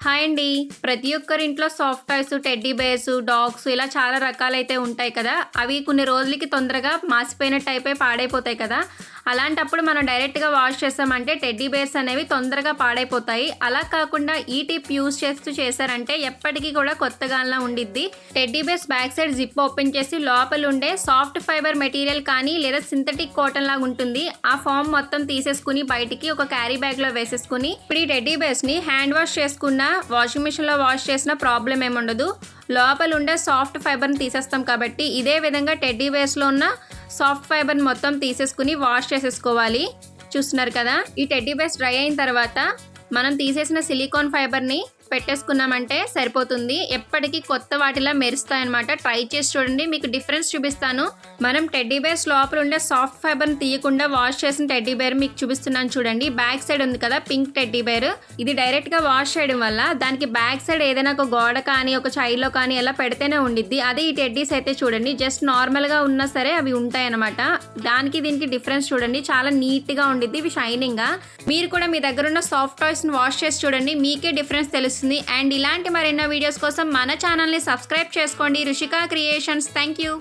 Hi అండి. ప్రతి ఒక్కరి ఇంట్లో soft toys, teddy bears, dogs ఇలా చాలా రకాలైతే ఉంటాయి కదా! అవి కొన్ని రోజులకి తొందరగా మాసిపోయినట్టు అయిపోయి పాడైపోతాయి కదా! అలాంటప్పుడు మనం డైరెక్ట్‌గా వాష్ చేసామంటే టెడ్డీ బేర్స్ అనేవి తొందరగా పాడైపోతాయి. అలా కాకుండా ఈ టిప్ యూజ్ చేస్తూ చేశారంటే ఎప్పటికీ కూడా కొత్తగాలా ఉండిద్ది. Teddy bears back side zip open చేసి లోపల ఉండే సాఫ్ట్ ఫైబర్ మెటీరియల్ కానీ లేదా సింథటిక్ కాటన్ లాగా ఉంటుంది. ఆ ఫామ్ మొత్తం తీసేసుకుని బయటికి ఒక క్యారీ బ్యాగ్‌లో వేసేసుకుని ఇప్పుడు ఈ టెడ్డీ బేర్స్‌ని హ్యాండ్ వాష్ చేసుకున్న వాషింగ్ మిషన్‌లో వాష్ చేసిన ప్రాబ్లమ్ ఏముండదు. లోపల ఉండే సాఫ్ట్ ఫైబర్‌ని తీసేస్తాం కాబట్టి ఇదే విధంగా టెడ్డీ బేర్స్‌లో ఉన్న సాఫ్ట్ ఫైబర్‌ని మొత్తం తీసేసుకుని వాష్ చేసేసుకోవాలి. చూస్తున్నారు కదా! ఈ టెడ్డీ బేర్స్ డ్రై అయిన తర్వాత మనం తీసేసిన సిలికాన్ ఫైబర్‌ని పెట్టేసుకున్నామంటే సరిపోతుంది. ఎప్పటికీ కొత్త వాటిలా మెరుస్తాయన్నమాట. ట్రై చేసి చూడండి, మీకు డిఫరెన్స్ చూపిస్తాను. మనం టెడ్డీ బేర్స్ లోపల ఉండే సాఫ్ట్ ఫైబర్‌ని తీయకుండా వాష్ చేసిన టెడ్డీ బేర్ మీకు చూపిస్తున్నాను చూడండి. బ్యాక్ సైడ్ ఉంది కదా పింక్ టెడ్డీ బేర్, ఇది డైరెక్ట్‌గా వాష్ చేయడం వల్ల దానికి బ్యాక్ సైడ్ ఏదైనా ఒక గోడ కానీ ఒక చైర్లో కానీ ఎలా పెడితేనే ఉండిద్ది. అదే ఈ టెడ్డీస్ అయితే చూడండి జస్ట్ నార్మల్‌గా ఉన్నా సరే అవి ఉంటాయన్నమాట. దానికి దీనికి డిఫరెన్స్ చూడండి, చాలా నీట్‌గా ఉండిద్ది, ఇవి షైనింగ్‌గా. మీరు కూడా మీ దగ్గర ఉన్న సాఫ్ట్ టాయ్స్‌ని వాష్ చేసి చూడండి, మీకే డిఫరెన్స్ తెలుస్తుంది. అండ్ ఇలాంటి మరెన్నో వీడియోస్ కోసం మన ఛానల్ని సబ్స్క్రైబ్ చేసుకోండి. రుషిక క్రియేషన్స్. Thank you.